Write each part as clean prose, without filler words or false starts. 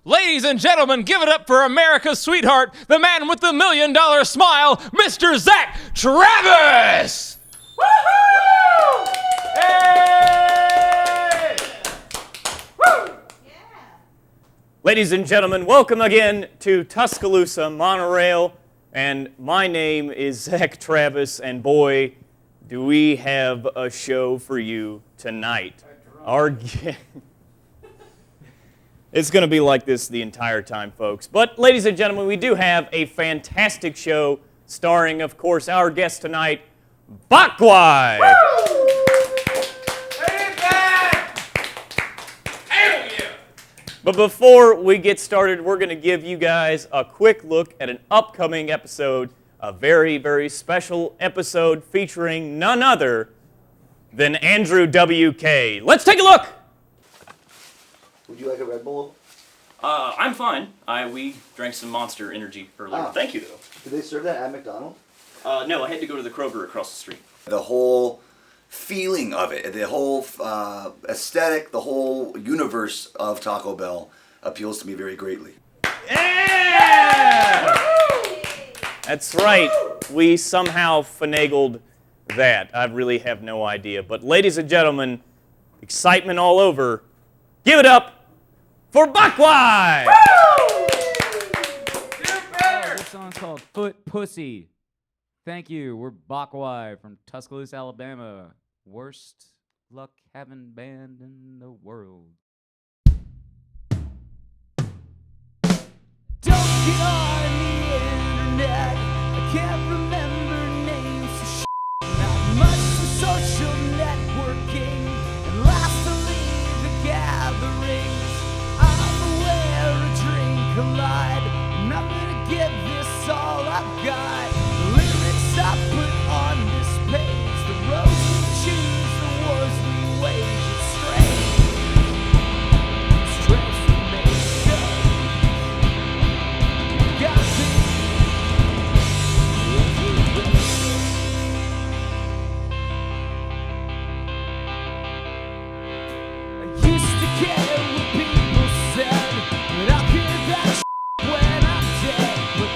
Ladies and gentlemen, give it up for America's sweetheart, the man with the $1 million smile, Mr. Zach Travis! Woohoo! Hey! Woo! Yeah. Ladies and gentlemen, welcome again to Tuscaloosa, Monorail, and my name is Zach Travis, and boy, do we have a show for you tonight. It's going to be like this the entire time, folks. But, ladies and gentlemen, we do have a fantastic show starring, of course, our guest tonight, Baak Gwai. But before we get started, we're going to give you guys a quick look at an upcoming episode, a very, very special episode featuring none other than Andrew W.K. Let's take a look! Would you like a Red Bull? I'm fine. We drank some Monster Energy earlier. Thank you, though. Did they serve that at McDonald's? No, I had to go to the Kroger across the street. The whole feeling of it, the whole aesthetic, the whole universe of Taco Bell appeals to me very greatly. Yeah! That's right. We somehow finagled that. I really have no idea. But ladies and gentlemen, excitement all over. Give it up for Baak Gwai! This song's called Foot Pussy. Thank you. We're Baak Gwai from Tuscaloosa, Alabama. Worst luck having band in the world. Don't get on the internet. I can't remember names for not much for social networking. And last to leave the gatherings, I'm aware a dream collide. And I'm gonna give this all I've got. The lyrics I put on this page, the roads we choose, the wars we wage. It's strange. It's transformation. Got me. I used to care what people said, but I'll hear that when I'm dead. But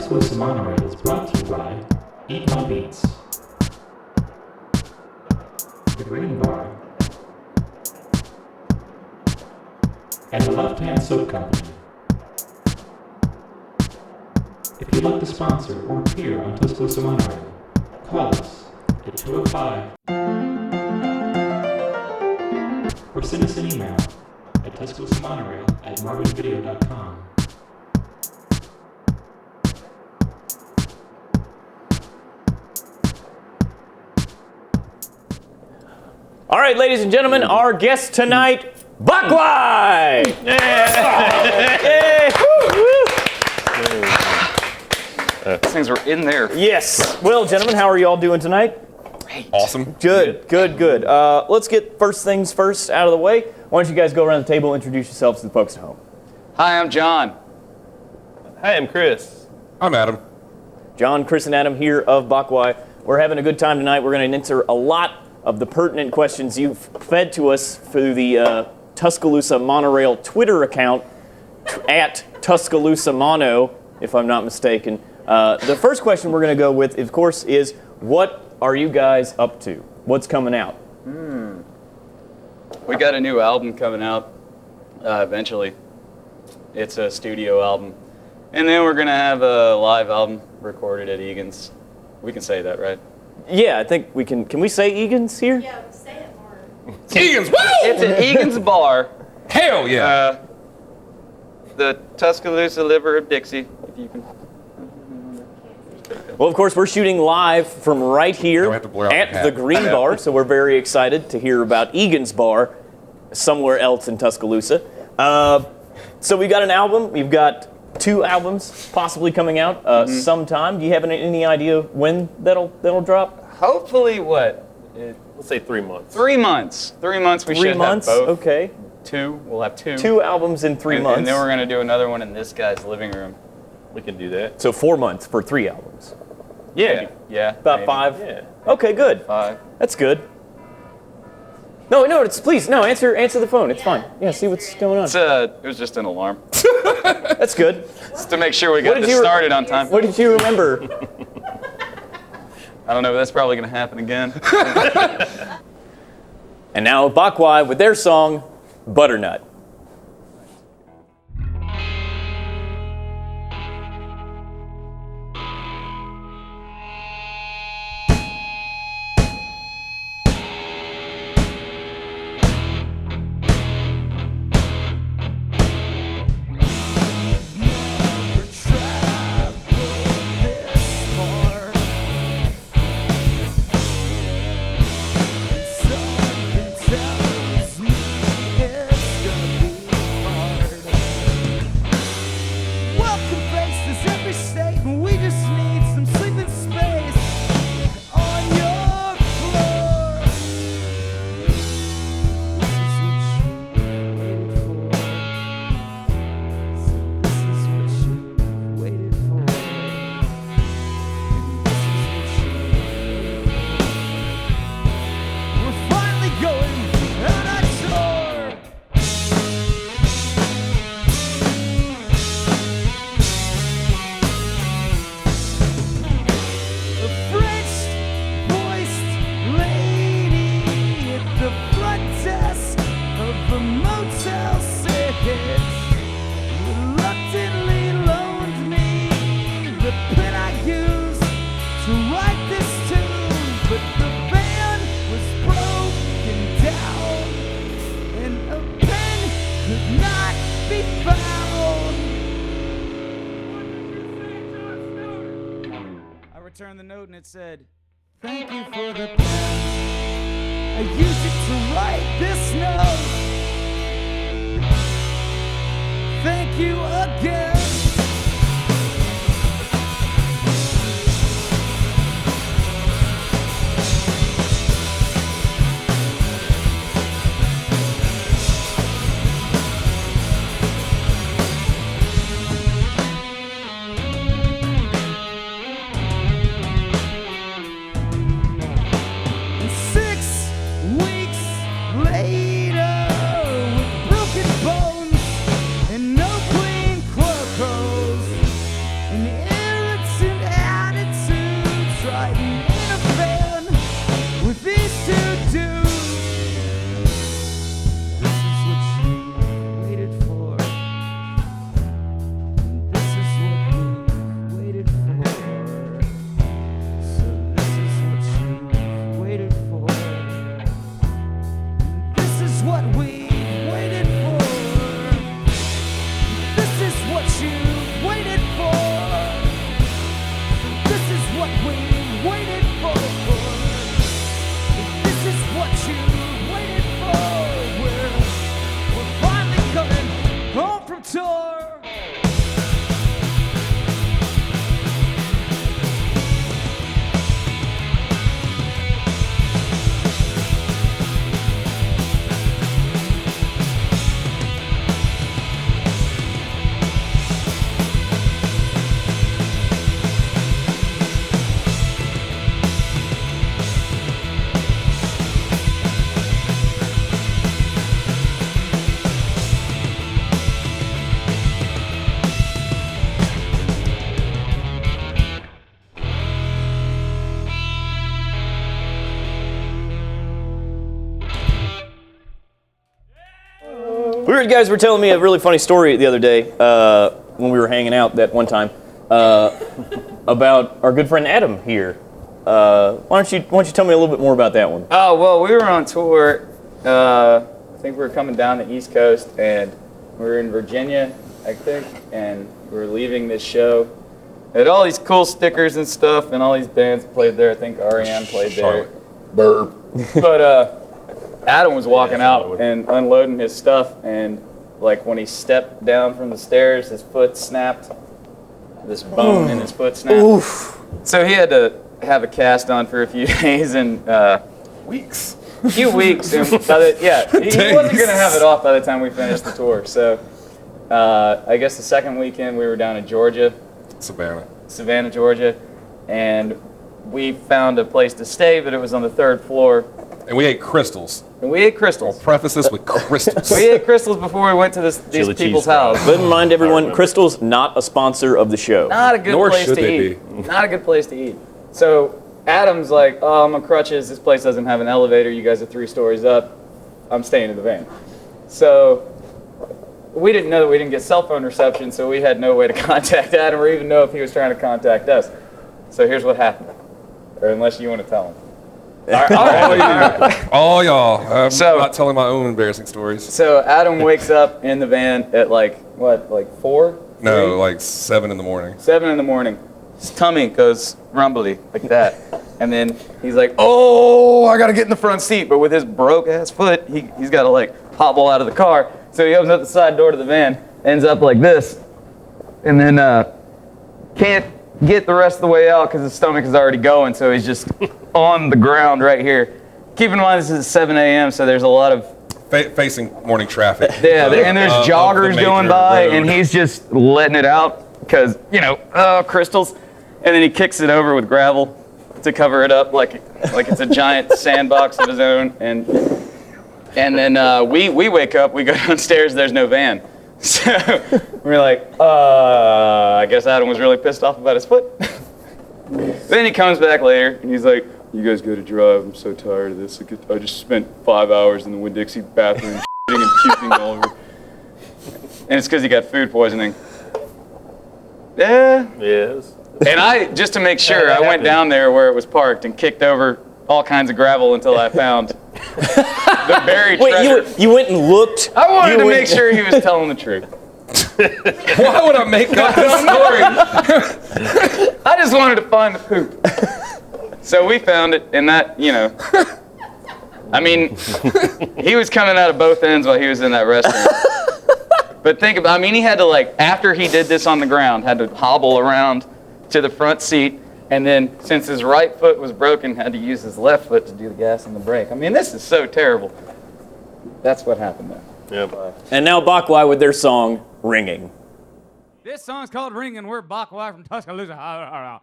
Tuscaloosa Monorail is brought to you by Eat My Beats, The Green Bar, and the Left Hand Soap Company. If you'd like to sponsor or appear on Tuscaloosa Monorail, call us at 205 or send us an email at tuscaloosamonorail@marvinvideo.com. All right, ladies and gentlemen, our guest tonight, Baak Gwai! These things were in there. Yes. Well, gentlemen, how are you all doing tonight? Awesome. Good. Let's get first things first out of the way. Why don't you guys go around the table and introduce yourselves to the folks at home? Hi, I'm John. Hi, I'm Chris. I'm Adam. John, Chris, and Adam here of Baak Gwai. We're having a good time tonight. We're going to answer a lot of the pertinent questions you've fed to us through the Tuscaloosa Monorail Twitter account at Tuscaloosa Mono, if I'm not mistaken. The first question we're going to go with, of course, is what are you guys up to? What's coming out? We got a new album coming out eventually. It's a studio album. And then we're going to have a live album recorded at Egan's. We can say that, right? Yeah, I think we can. Can we say Egan's here? Yeah, say it more. Egan's, woo! It's at Egan's Bar. Hell yeah. The Tuscaloosa Liver of Dixie, if you can. Well, of course, we're shooting live from right here Now we have to blur out the at hat. the Green Bar, so we're very excited to hear about Egan's Bar somewhere else in Tuscaloosa. So we got an album. We've got 2 albums possibly coming out sometime. Do you have any idea when that'll drop? Hopefully what? Let's say 3 months. 3 months. 3 months we 3 should months? have both. Okay. 2. We'll have 2. 2 albums in 3 months. And then we're going to do another one in this guy's living room. We can do that. So 4 months for 3 albums. Yeah. About maybe. 5? Yeah. Okay, good. 5. That's good. No, please, answer the phone. It's fine. Yeah, see what's going on. It was just an alarm. That's good. Just to make sure we got did this you- started on time. What did you remember? I don't know, but that's probably going to happen again. And now Baak Gwai with their song, Butternut. Returned the note and it said, "Thank you for the pen. I used it to write this note. Thank you again." Later, with broken bones and no clean clothes. waited for. This is what you waited for. We're finally coming home from tour. Weird guys were telling me a really funny story the other day when we were hanging out that one time about our good friend Adam here. Why don't you tell me a little bit more about that one? Oh, well, we were on tour. I think we were coming down the East Coast, and we were in Virginia, I think, and we were leaving this show. It had all these cool stickers and stuff, and all these bands played there. I think R.E.M. played there. Burp. But Adam was walking out and unloading his stuff, and like when he stepped down from the stairs, his foot snapped. This bone in his foot snapped. Oof. So he had to have a cast on for a few days and Weeks. a few weeks. And he wasn't gonna have it off by the time we finished the tour. So I guess the second weekend we were down in Georgia, Savannah, Georgia, and we found a place to stay, but it was on the 3rd floor. And we ate crystals. I'll Preface this with crystals. We ate crystals before we went to these people's house. But remind everyone, Crystal's not a sponsor of the show. Not a good Nor place should to they eat. Not a good place to eat. So Adam's like, oh, I'm on crutches. This place doesn't have an elevator. You guys are 3 stories up. I'm staying in the van. So we didn't know that we didn't get cell phone reception, so we had no way to contact Adam or even know if he was trying to contact us. So here's what happened. Or unless you want to tell him. All y'all. I'm So- not telling my own embarrassing stories. So Adam wakes up in the van at like 4? No, 3? like 7 in the morning. 7 in the morning. His tummy goes rumbly like that. And then he's like, oh, I got to get in the front seat. But with his broke ass foot, he's got to like hobble out of the car. So he opens up the side door to the van, ends up like this. And then can't get the rest of the way out because his stomach is already going. So he's just on the ground right here. Keep in mind this is 7 a.m. so there's a lot of Facing morning traffic. yeah, and there's of joggers the going major by, road. and he's just letting it out because, crystals. And then he kicks it over with gravel to cover it up like it's a giant sandbox of his own. And then we wake up, we go downstairs, there's no van. So we're like, I guess Adam was really pissed off about his foot. Then he comes back later, and he's like, you guys got to drive. I'm so tired of this. I just spent 5 hours in the Winn-Dixie bathroom shitting and puking all over. And it's because he got food poisoning. Yeah. Yes. And I, just to make sure, I went down there where it was parked and kicked over all kinds of gravel until I found the buried treasure. Wait, you went and looked? I wanted to make sure he was telling the truth. Why would I make up this story? I just wanted to find the poop. So we found it, and that, I mean, he was coming out of both ends while he was in that restaurant. But think about, he had to, after he did this on the ground, had to hobble around to the front seat, and then, since his right foot was broken, had to use his left foot to do the gas and the brake. This is so terrible. That's what happened there. Yep. And now Baak Gwai with their song, Ringing. This song's called Ringing. We're Baak Gwai from Tuscaloosa.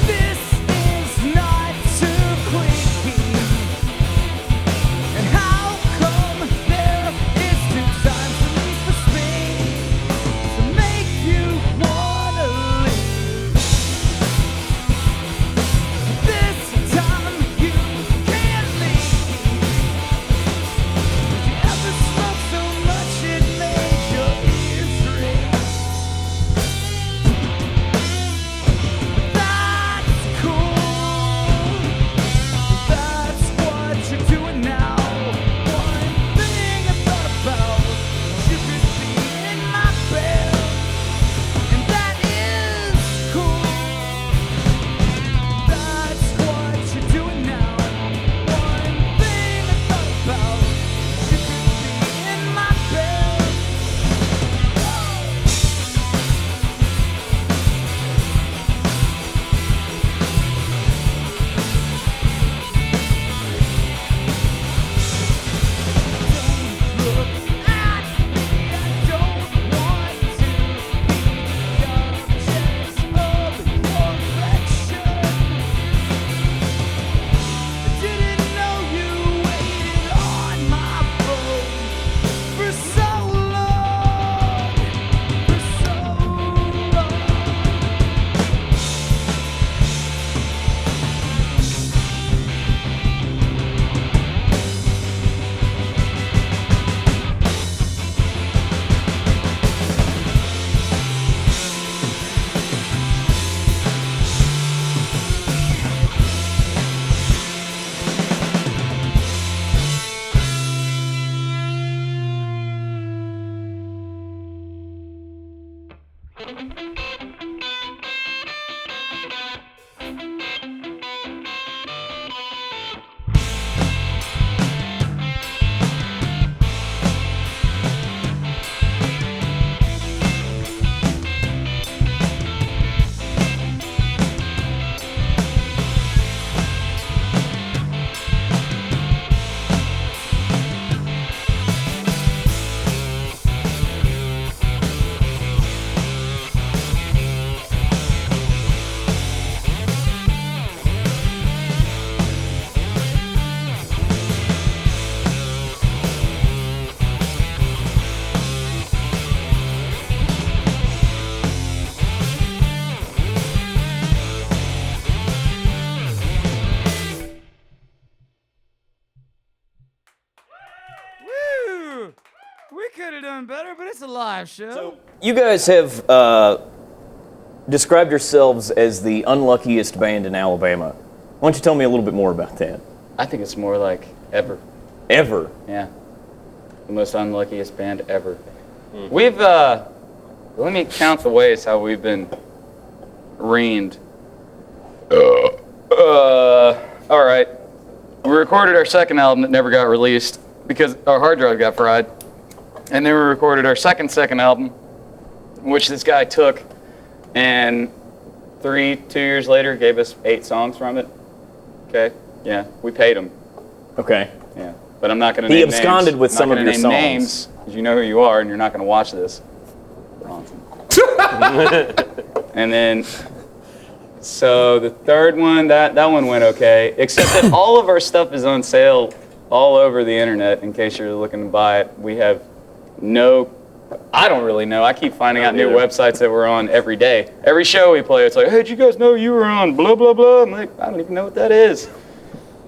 This is not too clean. And how come there is 2 times the need for speed to make you wanna leave? This time you can't leave. Did you ever smoke so much it made your sounding better, but it's a live show. So you guys have described yourselves as the unluckiest band in Alabama. Why don't you tell me a little bit more about that? I think it's more like ever. Ever? Yeah. The most unluckiest band ever. We've, let me count the ways how we've been reamed. All right. We recorded our second album that never got released because our hard drive got fried. And then we recorded our second album, which this guy took and 2 years later gave us 8 songs from it. Okay? Yeah. We paid him. Okay. Yeah. But I'm not going to name names. He absconded with some of your songs. Names, because you know who you are and you're not going to watch this. And then, so the third one, that one went okay, except that all of our stuff is on sale all over the internet in case you're looking to buy it. We have I don't really know. I keep finding out new websites that we're on every day. Every show we play, it's like, hey, did you guys know you were on blah, blah, blah? I'm like, I don't even know what that is.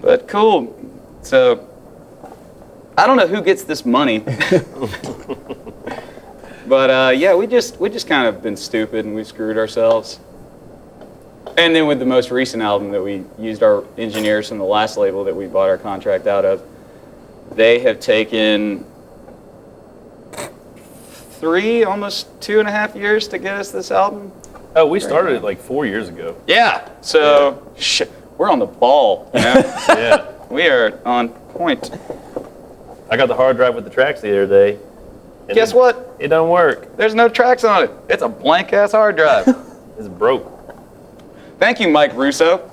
But cool. So, I don't know who gets this money. But yeah, we just kind of been stupid and we screwed ourselves. And then with the most recent album that we used our engineers from the last label that we bought our contract out of, they have taken 3, almost 2.5 years to get us this album. Oh, we started it like 4 years ago. Yeah, so we're on the ball. You know? Yeah. We are on point. I got the hard drive with the tracks the other day. Guess what? It don't work. There's no tracks on it. It's a blank ass hard drive. It's broke. Thank you, Mike Russo.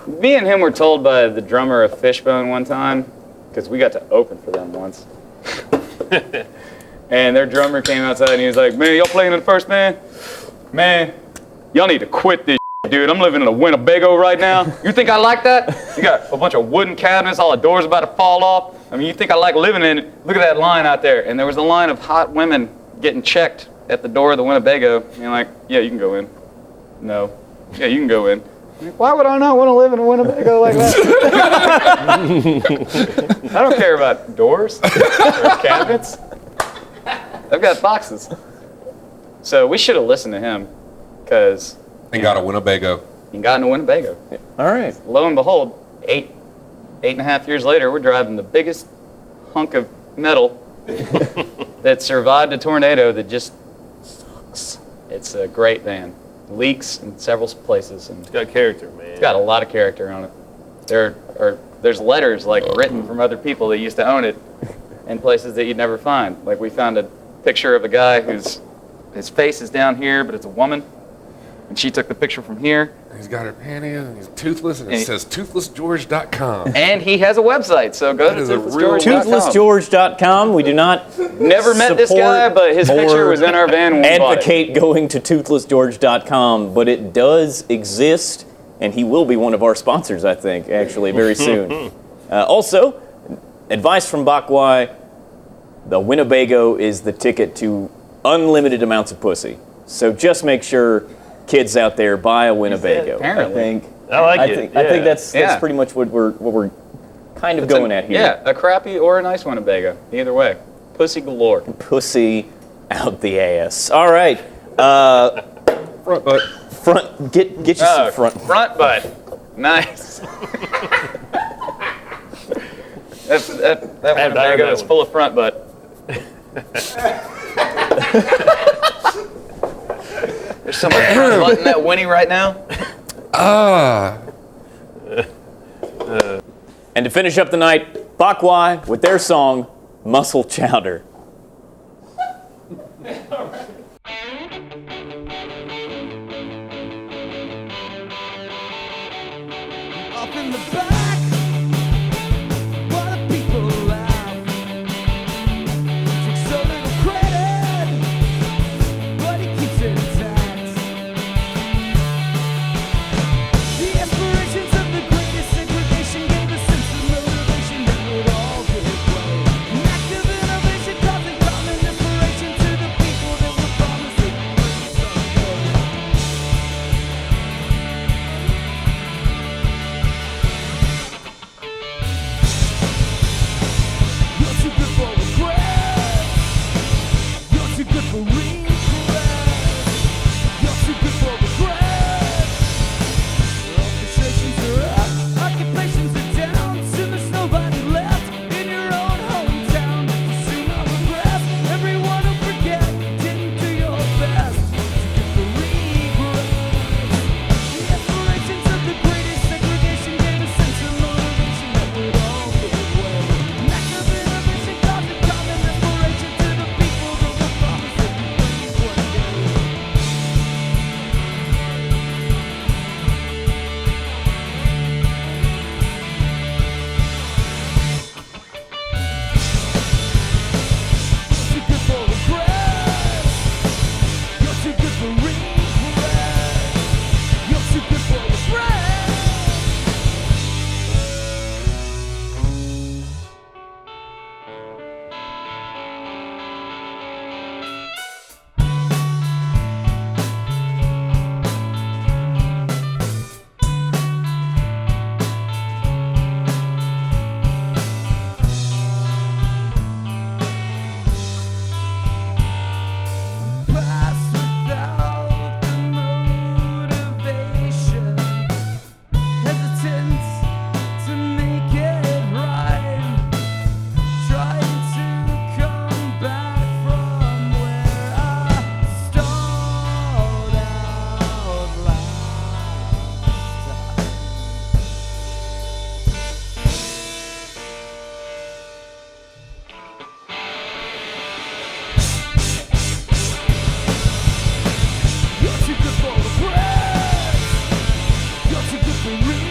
Me and him were told by the drummer of Fishbone one time, because we got to open for them once. And their drummer came outside and he was like, man, y'all playing in the first band? Man, y'all need to quit this dude. I'm living in a Winnebago right now. You think I like that? You got a bunch of wooden cabinets, all the doors about to fall off. I mean, you think I like living in it? Look at that line out there. And there was a line of hot women getting checked at the door of the Winnebago. And you're like, yeah, you can go in. No. Yeah, you can go in. I'm like, why would I not want to live in a Winnebago like that? I don't care about doors or cabinets. I've got boxes. So we should have listened to him, because And got a Winnebago. he got in a Winnebago. All right. Lo and behold, 8.5 years later, we're driving the biggest hunk of metal that survived a tornado that just sucks. It's a great van. Leaks in several places. And It's got character, man. it's got a lot of character on it. There's letters like written from other people that used to own it in places that you'd never find. Like we found a picture of a guy his face is down here, but it's a woman. And she took the picture from here. He's got her panties and he's toothless, and it says toothlessgeorge.com. And he has a website, so go to toothlessgeorge.com. Toothlessgeorge.com. We do not Never met this guy, but his picture was in our van when we bought it. advocate going to toothlessgeorge.com, but it does exist, and he will be one of our sponsors, I think, actually, very soon. Also, advice from Baak, Gwai, the Winnebago is the ticket to unlimited amounts of pussy. So just make sure, kids out there, buy a Winnebago. Apparently. I think that's pretty much what we're kind of going at here. Yeah, a crappy or a nice Winnebago. Either way. Pussy galore. Pussy out the ass. All right. Front butt. Get you some front. Front butt. Nice. that Winnebago is full of front butt. There's someone front butting that Winnie right now. And to finish up the night, Baak, Gwai with their song, Muscle Chowder. Up in the back, while the people laugh. Takes so little credit, but he keeps it intact. The aspirations of the greatest segregation gave a sense of motivation that would all give way. An active innovation causing common inspiration to the people that were born for regret. You're too good for regret. All frustrations are up, occupations are down. Soon there's nobody left in your own hometown. Soon I'll regret. Everyone will forget. Didn't do your best. Too good for regret. The aspirations of the greatest segregation gave a sense of motivation that would all go away. Lack of innovation caused a common desperation to the people that were promised that we'd bring one day. You're too good for regret. You're too good for regret. You're too good for regret. Pass without the motivation, hesitant to make it right, trying to come back from where I stalled out last time. You're too good for regret. You're too good for regret.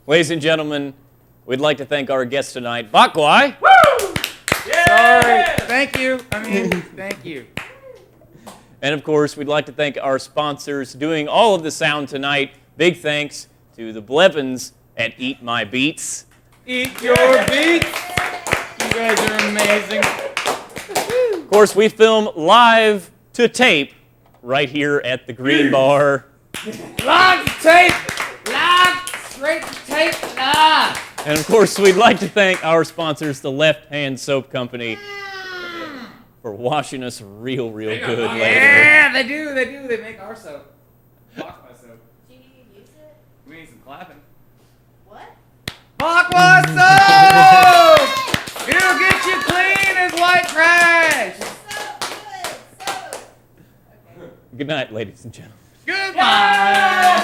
Ladies and gentlemen, we'd like to thank our guest tonight, Baak, Gwai. Sorry. Thank you. Thank you. And of course, we'd like to thank our sponsors doing all of the sound tonight. Big thanks to the Blevins at Eat My Beats. Eat your beats. You guys are amazing. Of course, we film live to tape right here at the Green Bar. Live tape. Live straight to tape. Live. And of course, we'd like to thank our sponsors, the Left Hand Soap Company, for washing us real good later. Yeah, they do. They make our soap. Bakwa soap. Do you need to use it? We need some clapping. What? Bakwa soap! It'll get you clean as white trash. So good. So. Okay. Good night, ladies and gentlemen. Goodbye.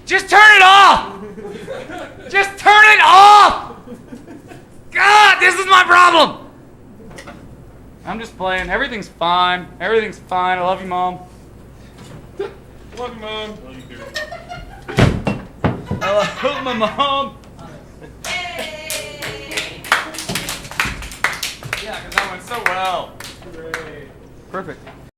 Just turn it off! Just turn it off! God, this is my problem! I'm just playing. Everything's fine. Everything's fine. I love you, Mom. Love you, Mom. I love my mom. Hey! Yeah, because that went so well. Great. Perfect.